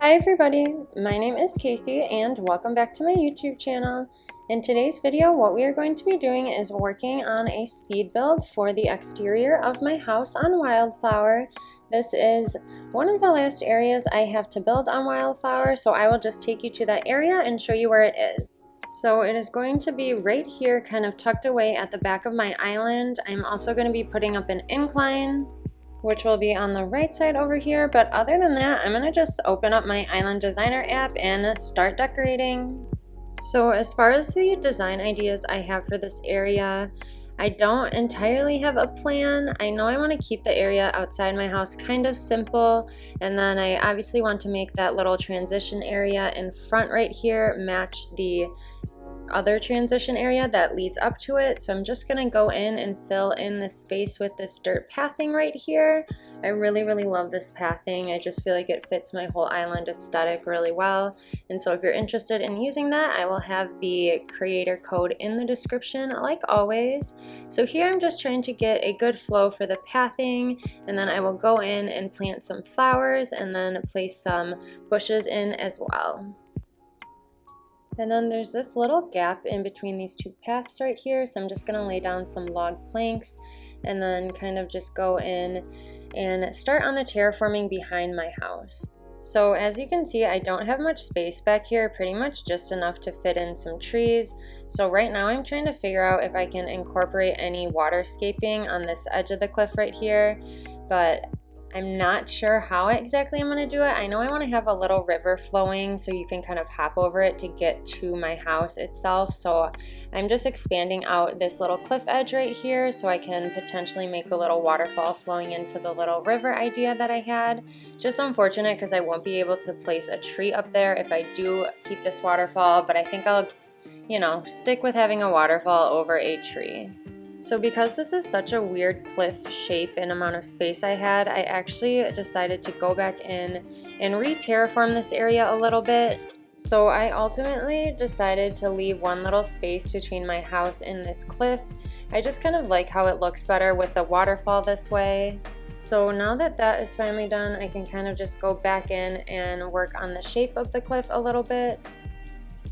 Hi everybody, my name is Casey and welcome back to my YouTube channel. In today's video, what we are going to be doing is working on a speed build for the exterior of my house on Wildflower. This is one of the last areas I have to build on Wildflower, so I will just take you to that area and show you where it is. So it is going to be right here, kind of tucked away at the back of my island. I'm also going to be putting up an incline, which will be on the right side over here, but other than that, I'm gonna just open up my Island Designer app and start decorating. So as far as the design ideas I have for this area, I don't entirely have a plan. I know I want to keep the area outside my house kind of simple, and then I obviously want to make that little transition area in front right here match the other transition area that leads up to it. So I'm just gonna go in and fill in this space with this dirt pathing right here. I really love this pathing. I just feel like it fits my whole island aesthetic really well, and so if you're interested in using that, I will have the creator code in the description like always. So here I'm just trying to get a good flow for the pathing, and then I will go in and plant some flowers and then place some bushes in as well. And then there's this little gap in between these two paths right here, so I'm just going to lay down some log planks and then kind of just go in and start on the terraforming behind my house. So as you can see, I don't have much space back here, pretty much just enough to fit in some trees. So right now I'm trying to figure out if I can incorporate any waterscaping on this edge of the cliff right here, but I'm not sure how exactly I'm going to do it. I know I want to have a little river flowing so you can kind of hop over it to get to my house itself. So I'm just expanding out this little cliff edge right here so I can potentially make a little waterfall flowing into the little river idea that I had. Just unfortunate because I won't be able to place a tree up there if I do keep this waterfall, but I think I'll, stick with having a waterfall over a tree. So because this is such a weird cliff shape and amount of space I had, I actually decided to go back in and re-terraform this area a little bit. So I ultimately decided to leave one little space between my house and this cliff. I just kind of like how it looks better with the waterfall this way. So now that that is finally done, I can kind of just go back in and work on the shape of the cliff a little bit.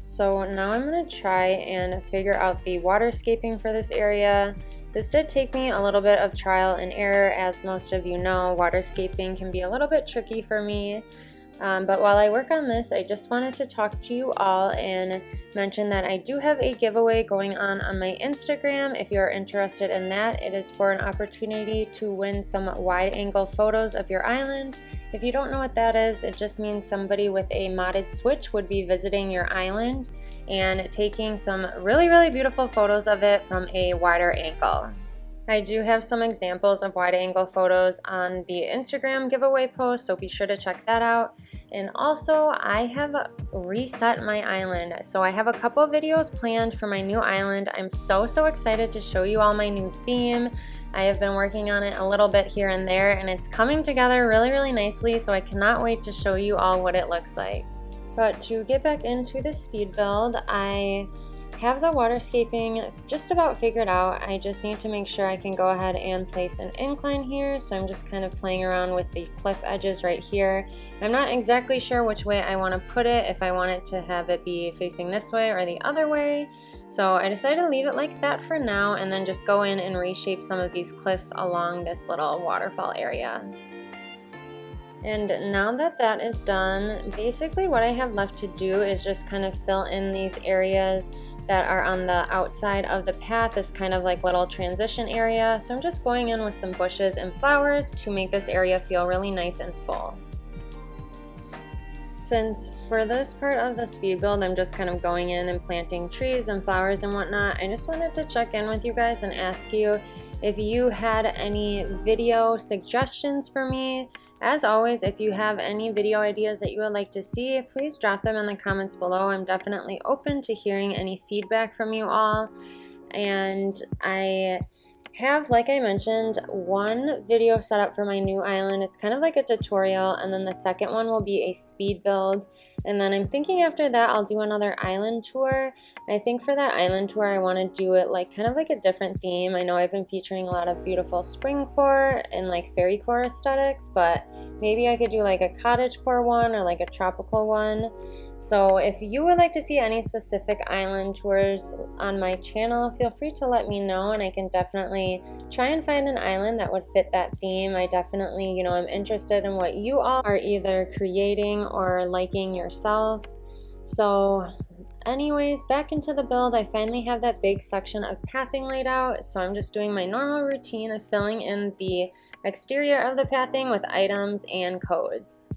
So now I'm going to try and figure out the waterscaping for this area. This did take me a little bit of trial and error. As most of you know, waterscaping can be a little bit tricky for me. But while I work on this, I just wanted to talk to you all and mention that I do have a giveaway going on my Instagram. If you're interested in that, it is for an opportunity to win some wide angle photos of your island. If you don't know what that is, it just means somebody with a modded Switch would be visiting your island and taking some really beautiful photos of it from a wider angle. I do have some examples of wide angle photos on the Instagram giveaway post, so be sure to check that out. And also, I have reset my island, so I have a couple of videos planned for my new island. I'm so excited to show you all my new theme. I have been working on it a little bit here and there, and it's coming together really nicely, so I cannot wait to show you all what it looks like. But to get back into the speed build, I have the waterscaping just about figured out. I just need to make sure I can go ahead and place an incline here, so I'm just kind of playing around with the cliff edges right here. I'm not exactly sure which way I want to put it, if I want it to have it be facing this way or the other way. So I decided to leave it like that for now and then just go in and reshape some of these cliffs along this little waterfall area. And now that that is done, basically what I have left to do is just kind of fill in these areas that are on the outside of the path, this kind of like little transition area. So I'm just going in with some bushes and flowers to make this area feel really nice and full. Since for this part of the speed build, I'm just kind of going in and planting trees and flowers and whatnot, I just wanted to check in with you guys and ask you if you had any video suggestions for me. As always, if you have any video ideas that you would like to see, please drop them in the comments below. I'm definitely open to hearing any feedback from you all. And I have, like I mentioned, one video set up for my new island. It's kind of like a tutorial, and then the second one will be a speed build. And then I'm thinking after that I'll do another island tour. I think for that island tour I want to do it like kind of like a different theme. I know I've been featuring a lot of beautiful Springcore and like fairycore aesthetics, but maybe I could do like a cottagecore one or like a tropical one. So if you would like to see any specific island tours on my channel, feel free to let me know, and I can definitely try and find an island that would fit that theme. I definitely, you know, I'm interested in what you all are either creating or liking yourself. So anyways, back into the build, I finally have that big section of pathing laid out, so I'm just doing my normal routine of filling in the exterior of the pathing with items and codes.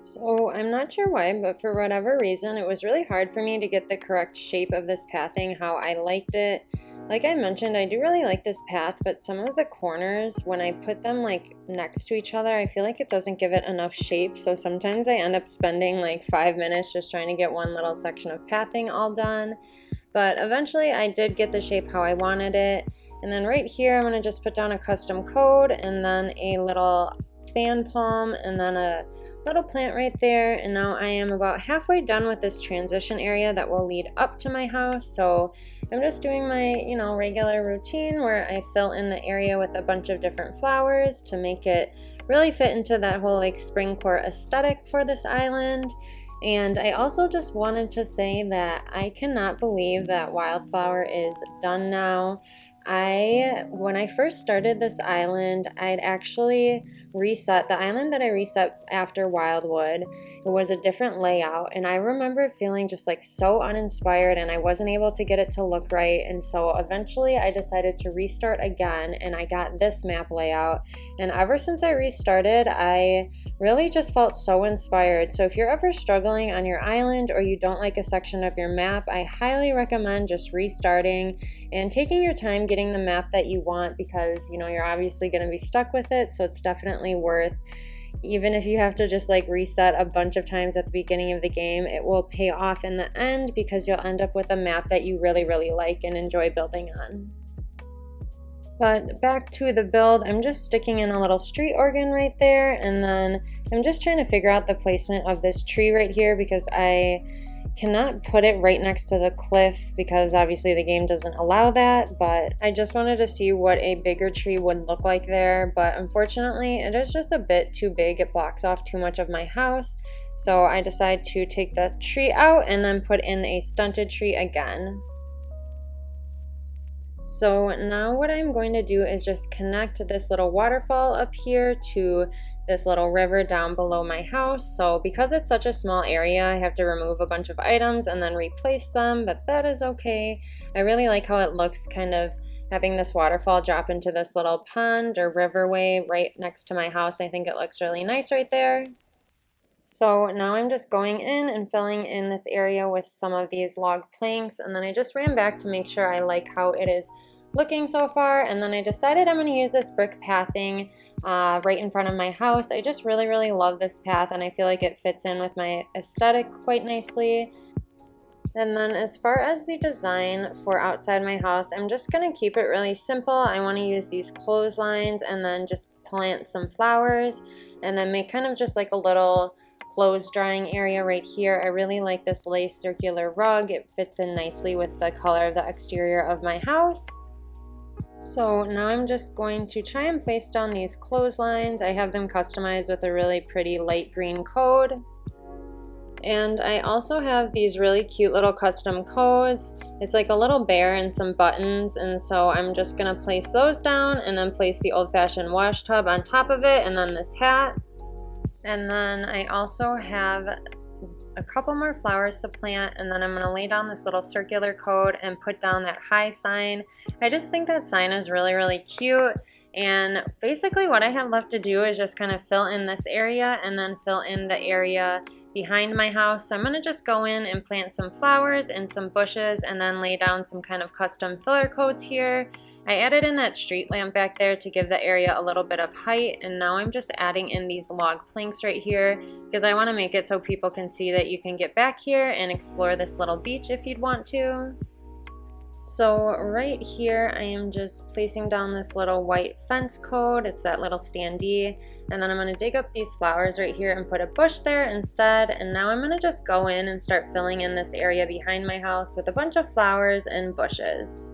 So I'm not sure why, but for whatever reason, it was really hard for me to get the correct shape of this pathing, how I liked it. Like I mentioned, I do really like this path, but some of the corners, when I put them like next to each other, I feel like it doesn't give it enough shape. So sometimes I end up spending like 5 minutes just trying to get one little section of pathing all done. But eventually I did get the shape how I wanted it. And then right here, I'm gonna just put down a custom code and then a little fan palm and then a little plant right there. And now I am about halfway done with this transition area that will lead up to my house. So I'm just doing my, you know, regular routine where I fill in the area with a bunch of different flowers to make it really fit into that whole like Springcore aesthetic for this island. And I also just wanted to say that I cannot believe that Wildflower is done now. When I first started this island, I'd actually reset the island that I reset after Wildwood. It was a different layout, and I remember feeling just like so uninspired, and I wasn't able to get it to look right. And so eventually I decided to restart again, and I got this map layout. And ever since I restarted, I really just felt so inspired. So if you're ever struggling on your island or you don't like a section of your map, I highly recommend just restarting and taking your time getting the map that you want, because you know you're obviously going to be stuck with it. So it's definitely worth, even if you have to just like reset a bunch of times at the beginning of the game, it will pay off in the end because you'll end up with a map that you really like and enjoy building on. But back to the build, I'm just sticking in a little street organ right there, and then I'm just trying to figure out the placement of this tree right here because I cannot put it right next to the cliff because obviously the game doesn't allow that, but I just wanted to see what a bigger tree would look like there. But unfortunately it is just a bit too big, it blocks off too much of my house, so I decided to take the tree out and then put in a stunted tree again. So now what I'm going to do is just connect this little waterfall up here to this little river down below my house. So because it's such a small area, I have to remove a bunch of items and then replace them, but that is okay. I really like how it looks, kind of having this waterfall drop into this little pond or riverway right next to my house. I think it looks really nice right there. So now I'm just going in and filling in this area with some of these log planks, and then I just ran back to make sure I like how it is looking so far, and then I decided I'm going to use this brick pathing right in front of my house. I just really love this path, and I feel like it fits in with my aesthetic quite nicely. And then as far as the design for outside my house, I'm just going to keep it really simple. I want to use these clotheslines and then just plant some flowers and then make kind of just like a little clothes drying area right here. I really like this lace circular rug. It fits in nicely with the color of the exterior of my house. So now I'm just going to try and place down these clotheslines. I have them customized with a really pretty light green code. And I also have these really cute little custom codes. It's like a little bear and some buttons, and so I'm just gonna place those down and then place the old-fashioned wash tub on top of it, and then this hat. And then I also have a couple more flowers to plant, and then I'm going to lay down this little circular code and put down that high sign. I just think that sign is really cute, and basically what I have left to do is just kind of fill in this area and then fill in the area behind my house. So I'm going to just go in and plant some flowers and some bushes and then lay down some kind of custom filler codes here. I added in that street lamp back there to give the area a little bit of height, and now I'm just adding in these log planks right here because I want to make it so people can see that you can get back here and explore this little beach if you'd want to. So right here I am just placing down this little white fence code. It's that little standee. And then I'm going to dig up these flowers right here and put a bush there instead. And now I'm going to just go in and start filling in this area behind my house with a bunch of flowers and bushes.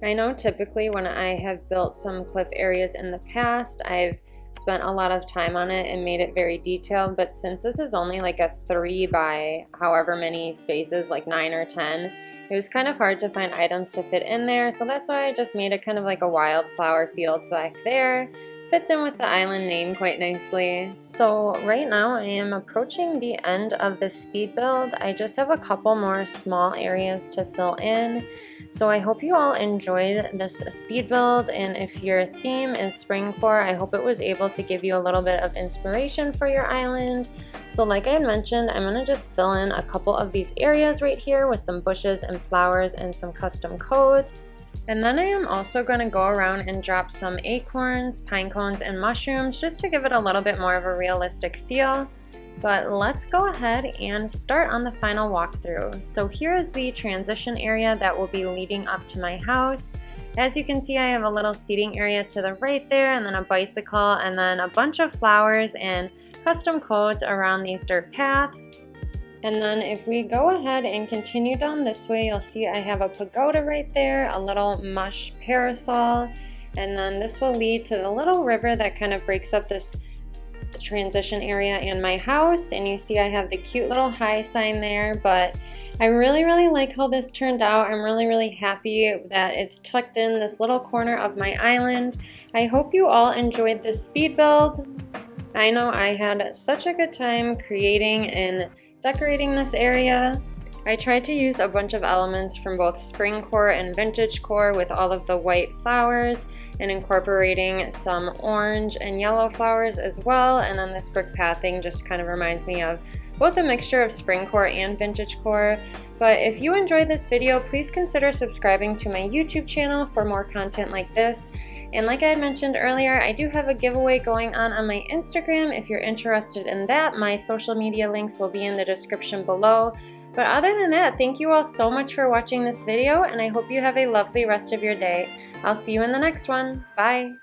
I know typically when I have built some cliff areas in the past, I've spent a lot of time on it and made it very detailed, but since this is only like a 3 by however many spaces, like 9 or 10, it was kind of hard to find items to fit in there, so that's why I just made it kind of like a wildflower field back there. Fits in with the island name quite nicely. So right now I am approaching the end of the speed build. I just have a couple more small areas to fill in. So I hope you all enjoyed this speed build, and if your theme is Springcore, I hope it was able to give you a little bit of inspiration for your island. So like I mentioned, I'm going to just fill in a couple of these areas right here with some bushes and flowers and some custom codes. And then I am also going to go around and drop some acorns, pine cones, and mushrooms just to give it a little bit more of a realistic feel. But let's go ahead and start on the final walkthrough. So here is the transition area that will be leading up to my house. As you can see, I have a little seating area to the right there, and then a bicycle, and then a bunch of flowers and custom codes around these dirt paths. And then if we go ahead and continue down this way, you'll see I have a pagoda right there, a little mush parasol, and then this will lead to the little river that kind of breaks up this transition area and my house. And you see I have the cute little hi sign there, but I really like how this turned out. I'm really happy that it's tucked in this little corner of my island. I hope you all enjoyed this speed build. I know I had such a good time creating and decorating this area. I tried to use a bunch of elements from both Springcore and Vintagecore with all of the white flowers and incorporating some orange and yellow flowers as well. And then this brick pathing just kind of reminds me of both a mixture of Springcore and Vintagecore. But if you enjoyed this video, please consider subscribing to my YouTube channel for more content like this. And like I had mentioned earlier, I do have a giveaway going on my Instagram. If you're interested in that, my social media links will be in the description below. But other than that, thank you all so much for watching this video, and I hope you have a lovely rest of your day. I'll see you in the next one. Bye!